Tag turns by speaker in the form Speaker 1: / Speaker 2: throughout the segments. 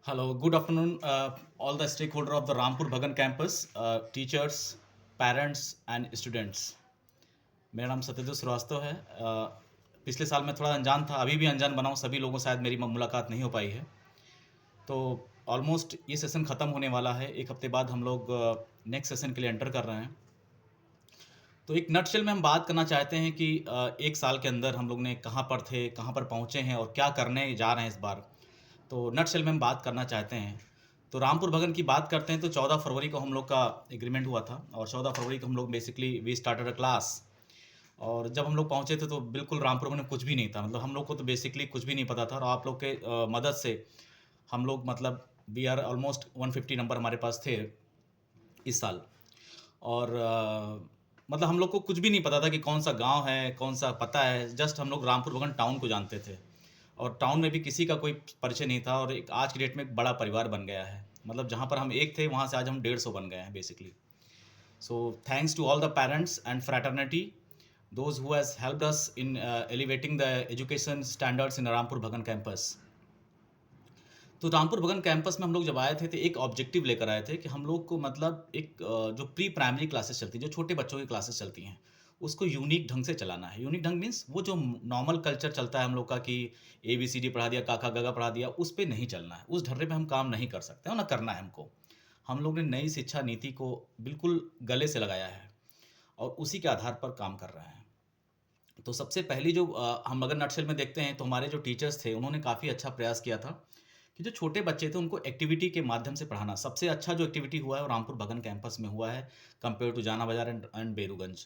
Speaker 1: Hello, good afternoon, all the stakeholder of the Rampur Bhagan campus, teachers, parents and students. मेरा नाम सत्यदेव श्रीवास्तव है। पिछले साल मैं थोड़ा अनजान था, अभी भी अनजान बना हूँ, सभी लोगों से शायद मेरी मुलाकात नहीं हो पाई है। तो ऑलमोस्ट ये सेशन ख़त्म होने वाला है, एक हफ्ते बाद हम लोग नेक्स्ट सेशन के लिए एंटर कर रहे हैं। तो एक नटशेल में हम बात करना चाहते हैं कि एक साल के अंदर हम लोग ने कहाँ पर थे, कहाँ पर पहुँचे हैं और क्या करने जा रहे हैं इस बार। तो नटशेल में हम बात करना चाहते हैं। तो रामपुर भगन की बात करते हैं तो 14 फरवरी को हम लोग का एग्रीमेंट हुआ था और 14 फरवरी को हम लोग basically we started a class. और जब हम लोग पहुँचे थे तो बिल्कुल रामपुर भगन में कुछ भी नहीं था, मतलब हम लोग को तो बेसिकली कुछ भी नहीं पता था और आप लोग के मदद से हम लोग मतलब वी आर ऑलमोस्ट 150 नंबर हमारे पास थे इस साल। और मतलब हम लोग को कुछ भी नहीं पता था कि कौन सा गांव है, कौन सा पता है, जस्ट हम लोग रामपुर भगन टाउन को जानते थे और टाउन में भी किसी का कोई परिचय नहीं था और एक आज की डेट में एक बड़ा परिवार बन गया है। मतलब जहाँ पर हम एक थे वहाँ से आज हम 150 बन गए हैं basically. So thanks to all the parents and fraternity those who has helped us in elevating the education standards in Rampur Bhagan campus. तो रामपुर भगन कैंपस में हम लोग जब आए थे तो एक ऑब्जेक्टिव लेकर आए थे कि हम लोग को मतलब एक जो प्री प्राइमरी क्लासेस चलती हैं, जो छोटे बच्चों की क्लासेस चलती हैं, उसको यूनिक ढंग से चलाना है। यूनिक ढंग मीन्स वो जो नॉर्मल कल्चर चलता है हम लोग का कि ABCD पढ़ा दिया, काका गगा पढ़ा दिया, उस पर नहीं चलना है। उस ढर्रे पे हम काम नहीं कर सकते और ना करना है हमको। हम लोग ने नई शिक्षा नीति को बिल्कुल गले से लगाया है और उसी के आधार पर काम कर रहे हैं। तो सबसे पहली जो हम अगर नटशेल में देखते हैं तो हमारे जो टीचर्स थे उन्होंने काफ़ी अच्छा प्रयास किया था कि जो छोटे बच्चे थे उनको एक्टिविटी के माध्यम से पढ़ाना। सबसे अच्छा जो एक्टिविटी हुआ है वो रामपुर भगन कैंपस में हुआ है कंपेयर टू जाना बाजार एंड बेरूगंज।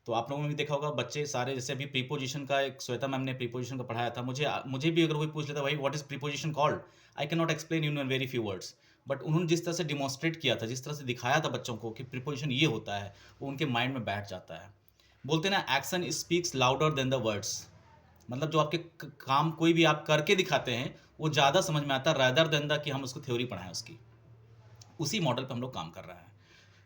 Speaker 1: तो आप लोगों ने भी देखा होगा बच्चे सारे, जैसे अभी प्रीपोजिशन का एक श्वेता मैम ने प्रीपोजिशन का पढ़ाया था, मुझे भी अगर कोई पूछ लेता भाई what is preposition called, I can not explain in very few words, but उन्होंने जिस तरह से डिमॉन्स्ट्रेट किया था, जिस तरह से दिखाया था बच्चों को कि प्रीपोजिशन ये होता है, वो उनके माइंड में बैठ जाता है। बोलते ना action speaks louder than the words. मतलब जो आपके काम कोई भी आप करके दिखाते हैं वो ज़्यादा समझ में आता है रादर देन द कि हम उसको थ्योरी पढ़ाएं उसकी। उसी मॉडल पे हम लोग काम कर रहे हैं।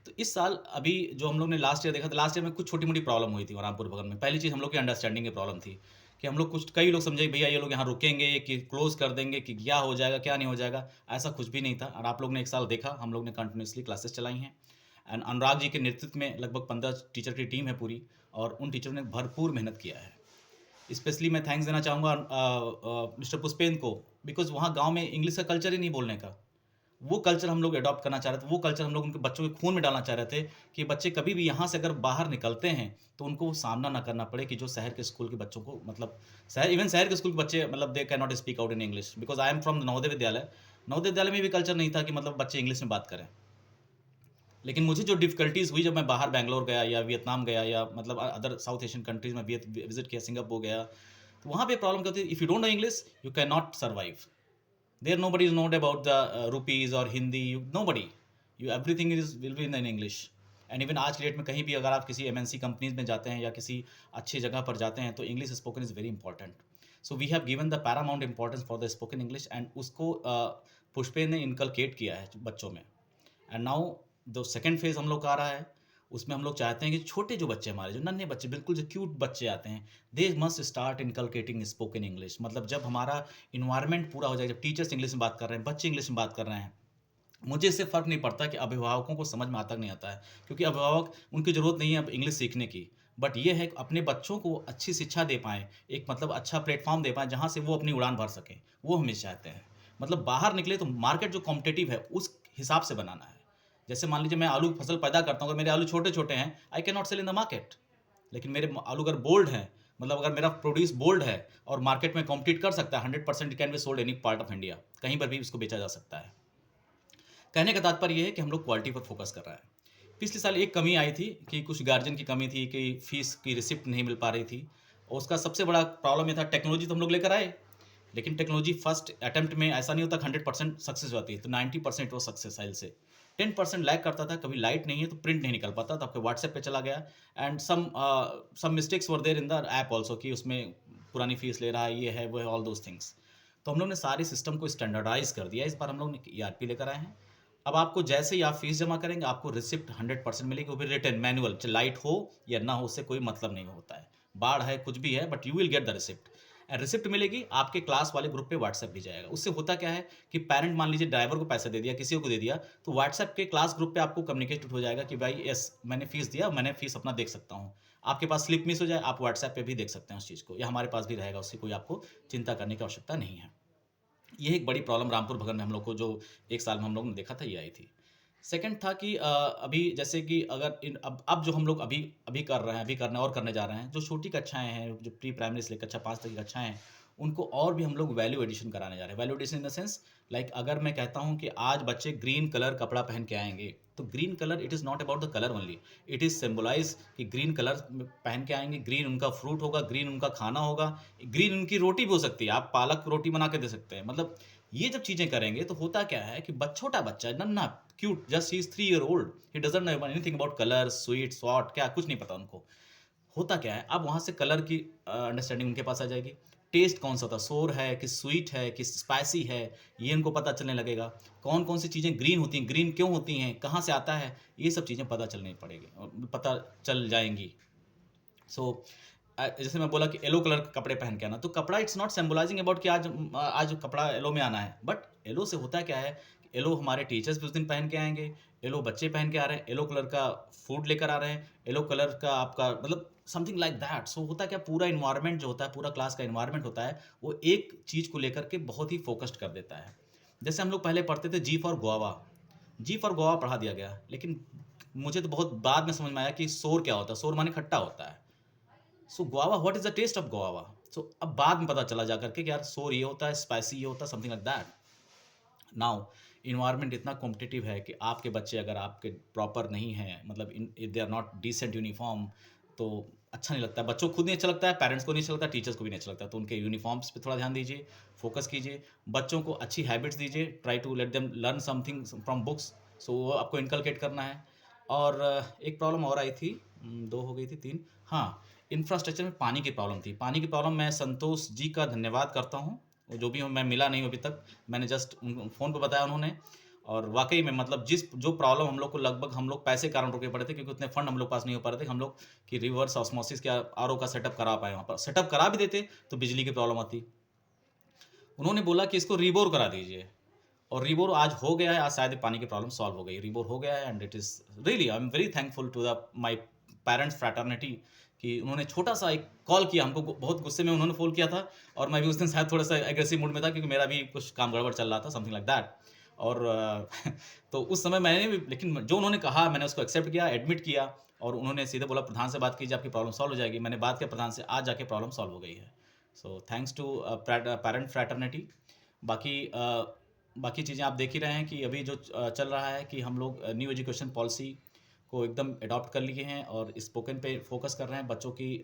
Speaker 1: तो इस साल अभी जो हम लोग ने लास्ट ईयर देखा था, लास्ट ईयर में कुछ छोटी मोटी प्रॉब्लम हुई थी रामपुर भवन में। पहली चीज़ हम लोग की अंडरस्टैंडिंग की प्रॉब्लम थी कि हम लोग कुछ, कई लोग समझे भैया ये लोग यहाँ रुकेंगे कि क्लोज कर देंगे कि क्या हो जाएगा क्या नहीं हो जाएगा। ऐसा कुछ भी नहीं था और आप लोग ने एक साल देखा हम लोग ने कंटिन्यूसली क्लासेस चलाई हैं एंड अनुराग जी के नेतृत्व में लगभग 15 टीचर की टीम है पूरी और उन टीचरों ने भरपूर मेहनत किया है। स्पेशली मैं थैंक्स देना चाहूँगा मिस्टर पुष्पेंद्र को, बिकॉज वहाँ गांव में इंग्लिश का कल्चर ही नहीं बोलने का। वो कल्चर हम लोग अडॉप्ट करना चाह रहे थे, वो कल्चर हम लोग उनके बच्चों के खून में डालना चाह रहे थे कि बच्चे कभी भी यहाँ से अगर बाहर निकलते हैं तो उनको वो सामना ना करना पड़े कि जो शहर के स्कूल के बच्चों को, मतलब शहर के स्कूल के बच्चे मतलब they can not speak out in English, because I am from Navodaya Vidyalaya. Navodaya Vidyalaya में भी कल्चर नहीं था कि मतलब बच्चे इंग्लिश में बात करें। लेकिन मुझे जो डिफ़िकल्टीज़ हुई जब मैं बाहर बैंगलोर गया या वियतनाम गया या मतलब अदर साउथ एशियन कंट्रीज़ में विज़िट किया, सिंगापुर गया, तो वहाँ पे प्रॉब्लम क्या होती है, if you don't know English you can not survive. There nobody is known about the rupees और Hindi, you nobody, you everything is will be in English. And even आज की डेट में कहीं भी अगर आप किसी MNC कंपनीज़ में जाते हैं या किसी अच्छी जगह पर जाते हैं तो English spoken is very important. So we have given the paramount importance for the spoken English and उसको पुष्पे ने इनकलकेट किया है बच्चों में। एंड नाउ जो सेकंड फेज़ हम लोग का आ रहा है उसमें हम लोग चाहते हैं कि छोटे जो बच्चे हमारे, जो नन्हे बच्चे, बिल्कुल जो क्यूट बच्चे आते हैं, they must start inculcating spoken English. मतलब जब हमारा इन्वायरमेंट पूरा हो जाए, जब टीचर्स इंग्लिश में बात कर रहे हैं, बच्चे इंग्लिश में बात कर रहे हैं, मुझे इससे फ़र्क नहीं पड़ता कि अभिभावकों को समझ में आता नहीं आता है, क्योंकि अभिभावक, उनकी ज़रूरत नहीं है अब इंग्लिश सीखने की, बट ये है कि अपने बच्चों को अच्छी शिक्षा दे पाएँ, एक मतलब अच्छा प्लेटफॉर्म दे पाएँ जहाँ से वो अपनी उड़ान भर सकें, वो हम ये चाहते हैं। मतलब बाहर निकले तो मार्केट जो कॉम्पिटिटिव है उस हिसाब से बनाना है। जैसे मान लीजिए मैं आलू की फसल पैदा करता हूँ, अगर मेरे आलू छोटे-छोटे हैं, I can not sell in the market. लेकिन मेरे आलू अगर बोल्ड हैं, मतलब अगर मेरा प्रोड्यूस बोल्ड है और मार्केट में कॉम्पीट कर सकता है, 100% can be sold any part of India, कहीं पर भी इसको बेचा जा सकता है। कहने का तात्पर्य ये है कि हम लोग क्वालिटी पर फोकस कर रहे हैं। पिछले साल एक कमी आई थी कि कुछ गार्जियन की कमी थी कि फीस की रिसिप्ट नहीं मिल पा रही थी और उसका सबसे बड़ा प्रॉब्लम ये था, टेक्नोलॉजी तो हम लोग लेकर आए, लेकिन टेक्नोलॉजी फर्स्ट अटेम्प्ट में ऐसा नहीं होता 100% सक्सेस होती है, तो 90% वो सक्सेस साइल से 10% लैग करता था। कभी लाइट नहीं है तो प्रिंट नहीं निकल पाता, तो आपके व्हाट्सएप पे चला गया and some mistakes were there in the app also कि उसमें पुरानी फीस ले रहा है, ये है वो है, ऑल दोज थिंग्स। तो हम लोग ने सारे सिस्टम को स्टैंडर्डाइज कर दिया। इस बार हम लोग ने ERP लेकर आए हैं। अब आपको जैसे ही आप फीस जमा करेंगे आपको रिसिप्ट 100% मिलेगी, वो भी रिटर्न मैनुअल, लाइट हो या ना हो उससे कोई मतलब नहीं होता है, बाढ़ है कुछ भी है, but you will get the receipt. And receipt मिलेगी, आपके क्लास वाले ग्रुप पे व्हाट्सएप भी जाएगा। उससे होता क्या है कि पेरेंट मान लीजिए ड्राइवर को पैसा दे दिया, किसी को दे दिया, तो व्हाट्सएप के क्लास ग्रुप पे आपको कम्युनिकेट हो जाएगा कि भाई यस मैंने फीस दिया, मैंने फीस अपना देख सकता हूँ। आपके पास स्लिप मिस हो जाए, आप व्हाट्सएप पे भी देख सकते हैं उस चीज़ को, या हमारे पास भी रहेगा, उससे कोई आपको चिंता करने की आवश्यकता नहीं है। ये एक बड़ी प्रॉब्लम रामपुर भगत में हम लोग को जो 1 साल में हम लोग ने देखा था, ये आई थी। सेकंड था कि अभी जैसे कि अगर अब जो हम लोग अभी अभी कर रहे हैं, अभी करने और करने जा रहे हैं, जो छोटी कक्षाएँ हैं, जो प्री प्राइमरी से लेकर कक्षा 5 तक की कक्षाएँ हैं, उनको और भी हम लोग वैल्यू एडिशन कराने जा रहे हैं। Value addition in the sense like अगर मैं कहता हूँ कि आज बच्चे ग्रीन कलर कपड़ा पहन के आएँगे, तो green colour it is not about the colour only, it is symbolise कि ग्रीन कलर पहन के आएँगे, ग्रीन उनका फ्रूट होगा, ग्रीन उनका खाना होगा, ग्रीन उनकी रोटी भी हो सकती है, आप पालक रोटी बना के दे सकते हैं। मतलब ये जब चीज़ें करेंगे तो होता क्या है कि छोटा बच्चा नन्हा cute just he is 3 year old he doesn't know anything about colour sweet salt क्या कुछ नहीं पता उनको। होता क्या है अब वहाँ से कलर की अंडरस्टैंडिंग उनके पास आ जाएगी। टेस्ट कौन सा था, सोर है कि स्वीट है कि स्पाइसी है, ये उनको पता चलने लगेगा। कौन कौन सी चीज़ें ग्रीन होती हैं, ग्रीन क्यों होती हैं, कहाँ से आता है, ये सब चीज़ें पता चलनी पड़ेगी, पता चल जाएंगी। सो जैसे मैं बोला कि येलो कलर के कपड़े पहन के आना, तो कपड़ा इट्स नॉट सिंबलाइजिंग अबाउट कि आज कपड़ा येलो में आना है, बट येलो से होता क्या है, येलो हमारे टीचर्स भी उस दिन पहन के आएंगे, येलो बच्चे पहन के आ रहे हैं, येलो कलर का फूड लेकर आ रहे हैं, येलो कलर का आपका मतलब समथिंग लाइक दैट। सो होता क्या, पूरा इन्वायरमेंट जो होता है, पूरा क्लास का इन्वायरमेंट होता है, वो एक चीज़ को लेकर के बहुत ही फोकस्ड कर देता है। जैसे हम लोग पहले पढ़ते थे G for Goa, G for Goa पढ़ा दिया गया, लेकिन मुझे तो बहुत बाद में समझ में आया कि शोर क्या होता है, शोर माने खट्टा होता है। So guava what is the taste of guava. So अब बाद में पता चला जाकर के कि यार सोर ये होता है, स्पाइसी ये होता है, something like that. Now environment इतना कॉम्पिटिटिव है कि आपके बच्चे अगर आपके प्रॉपर नहीं हैं, मतलब इन they are not decent uniform, तो अच्छा नहीं लगता है, बच्चों को खुद नहीं अच्छा लगता है, पेरेंट्स को नहीं अच्छा लगता, टीचर्स को भी नहीं अच्छा लगता। तो उनके यूनिफॉर्म्स पे थोड़ा ध्यान दीजिए, फोकस कीजिए, बच्चों को अच्छी हैबिट्स दीजिए, try to let them learn something from books. So वो आपको इनकलकेट करना है। और एक प्रॉब्लम और आई थी, 2 हो गई थी, 3। हाँ, इंफ्रास्ट्रक्चर में पानी की प्रॉब्लम थी। पानी की प्रॉब्लम मैं संतोष जी का धन्यवाद करता हूँ, वो जो भी हूँ, मैं मिला नहीं हूँ अभी तक, मैंने जस्ट उन फ़ोन पे बताया उन्होंने। और वाक़ई में मतलब जिस जो प्रॉब्लम हम लोग को लगभग हम लोग पैसे के कारण रुके पड़े थे, क्योंकि उतने फंड हम लोग पास नहीं हो पा रहे थे हम लोग कि रिवर्स ऑस्मोसिस का आरओ का सेटअप करा पाएँ वहाँ पर। सेटअप करा भी देते तो बिजली की प्रॉब्लम आती। उन्होंने बोला कि इसको रीबोर करा दीजिए, और रीबोर आज हो गया है, आज शायद पानी की प्रॉब्लम सॉल्व हो गई, रीबोर हो गया है, and it is really I am very thankful to the my parents fraternity कि उन्होंने छोटा-सा एक कॉल किया हमको, बहुत गुस्से में उन्होंने फ़ोन किया था, और मैं भी उस दिन शायद थोड़ा-सा एग्रेसिव मूड में था, क्योंकि मेरा भी कुछ काम गड़बड़ चल रहा था, समथिंग लाइक दैट। और तो उस समय मैंने भी, लेकिन जो उन्होंने कहा मैंने उसको एक्सेप्ट किया, एडमिट किया, और उन्होंने सीधे बोला प्रधान से बात कीजिए, आपकी प्रॉब्लम सॉल्व हो जाएगी। मैंने बात किया प्रधान से, आज जाके प्रॉब्लम सॉल्व हो गई है। So thanks to parent fraternity. बाकी बाकी चीज़ें आप देख ही रहे हैं कि अभी जो चल रहा है कि हम लोग न्यू एजुकेशन पॉलिसी को एकदम अडॉप्ट कर लिए हैं, और स्पोकन पे फोकस कर रहे हैं, बच्चों की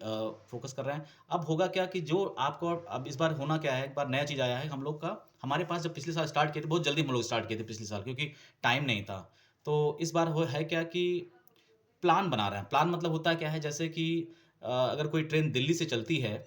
Speaker 1: फोकस कर रहे हैं। अब होगा क्या कि जो आपको अब इस बार होना क्या है, एक बार नया चीज़ आया है हम लोग का, हमारे पास जब पिछले साल स्टार्ट किए थे, बहुत जल्दी हम लोग स्टार्ट किए थे पिछले साल, क्योंकि टाइम नहीं था। तो इस बार हो है क्या कि प्लान बना रहे हैं। प्लान मतलब होता क्या है, जैसे कि अगर कोई ट्रेन दिल्ली से चलती है,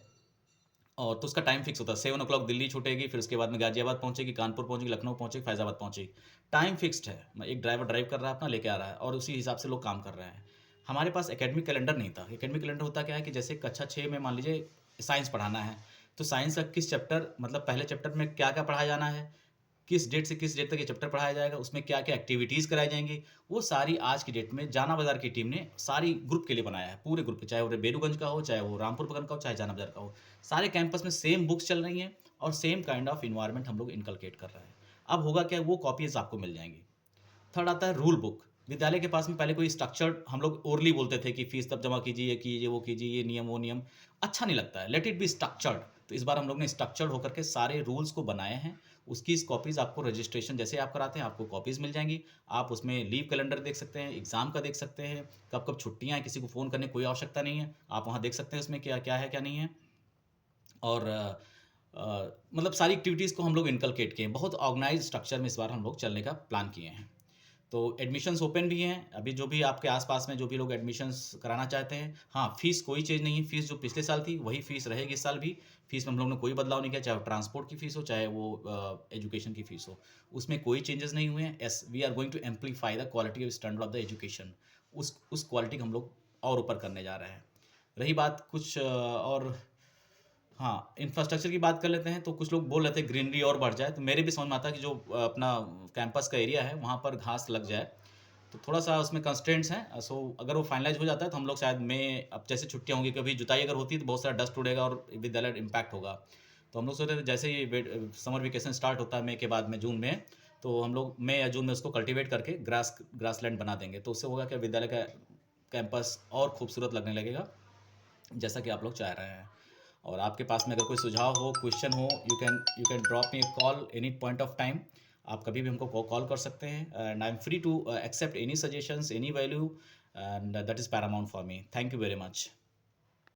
Speaker 1: और तो उसका टाइम फिक्स होता है, 7 o'clock दिल्ली छूटेगी, फिर उसके बाद में गाजियाबाद पहुँचेगी, कानपुर पहुँचेगी, लखनऊ पहुँचेगी, फैज़ाबाद पहुँचेगी। टाइम फिक्स्ड है, एक ड्राइवर ड्राइव कर रहा है अपना, लेके आ रहा है, और उसी हिसाब से लोग काम कर रहे हैं। हमारे पास एकेडमिक कैलेंडर नहीं था। एकेडमिक कैलेंडर होता क्या है कि जैसे कक्षा 6 में मान लीजिए साइंस पढ़ाना है, तो साइंस का किस चैप्टर, मतलब पहले चैप्टर में क्या-क्या पढ़ाया जाना है, किस डेट से किस डेट तक ये चैप्टर पढ़ाया जाएगा, उसमें क्या-क्या एक्टिविटीज़ कराई जाएँगी, वो सारी आज की डेट में जाना बाज़ार की टीम ने सारी ग्रुप के लिए बनाया है, पूरे ग्रुप के, चाहे वो बेरूगंज का हो, चाहे वो रामपुर बगन का हो, चाहे जाना बाज़ार का हो। सारे कैंपस में सेम बुक्स चल रही हैं, और सेम काइंड ऑफ एनवायरनमेंट हम लोग इनकलकेट कर रहे हैं। अब होगा क्या, वो कॉपीज़ आपको मिल जाएँगी। थर्ड आता है रूल बुक। विद्यालय के पास में पहले कोई स्ट्रक्चर्ड, हम लोग ओरली बोलते थे कि फीस तब जमा कीजिए, ये कीजिए, वो कीजिए, ये नियम, वो नियम। अच्छा नहीं लगता है, लेट इट बी स्ट्रक्चर्ड। तो इस बार हम लोग ने स्ट्रक्चर्ड होकर के सारे रूल्स को बनाए हैं। उसकी कॉपीज़ आपको रजिस्ट्रेशन जैसे आप कराते हैं, आपको कॉपीज़ मिल जाएँगी। आप उसमें लीव कैलेंडर देख सकते हैं, एग्ज़ाम का देख सकते हैं, कब-कब छुट्टियाँ हैं, किसी को फ़ोन करने की कोई आवश्यकता नहीं है। आप वहाँ देख सकते हैं उसमें क्या-क्या है, क्या नहीं है। और मतलब सारी एक्टिविटीज़ को हम लोग इनकलकेट किए हैं। बहुत ऑर्गेनाइज़्ड स्ट्रक्चर में इस बार हम लोग चलने का प्लान किए हैं। तो एडमिशन्स ओपन भी हैं, अभी जो भी आपके आस-पास में जो भी लोग एडमिशन्स कराना चाहते हैं, हाँ, फ़ीस कोई चेंज नहीं है, फ़ीस जो पिछले साल थी, वही फ़ीस रहेगी इस साल भी। फ़ीस में हम लोग ने कोई बदलाव नहीं किया, चाहे वो ट्रांसपोर्ट की फ़ीस हो, चाहे वो एजुकेशन की फ़ीस हो, उसमें कोई चेंजेस नहीं हुए हैं। Yes, we are going to amplify the quality of standard of the education. उस क्वालिटी को हम लोग और ऊपर करने जा रहे हैं। रही बात कुछ और हाँ, इंफ्रास्ट्रक्चर की बात कर लेते हैं, तो कुछ लोग बोल रहे थे ग्रीनरी और बढ़ जाए, तो मेरे भी समझ में आता है कि जो अपना कैंपस का एरिया है, वहाँ पर घास लग जाए, तो थोड़ा-सा उसमें कंस्ट्रेंट्स हैं। सो अगर वो फाइनलाइज़ हो जाता है, तो हम लोग शायद मई, अब जैसे छुट्टियाँ होंगी, कभी जुताई अगर होती है, तो बहुत सारा डस्ट उड़ेगा और विद्यालय इम्पैक्ट होगा। तो हम लोग सोच रहे थे जैसे ही समर वेकेशन स्टार्ट होता है मई के बाद में, जून में, तो हम लोग मई या जून में उसको कल्टीवेट करके ग्रासलैंड बना देंगे। तो उससे होगा क्या, विद्यालय का कैंपस और खूबसूरत लगने लगेगा, जैसा कि आप लोग चाह रहे हैं। और आपके पास में अगर कोई सुझाव हो, क्वेश्चन हो, you can drop me a call any point of time. आप कभी भी हमको कॉल कर सकते हैं, and I am free to accept any suggestions, any value, and that is paramount for me. Thank you very much.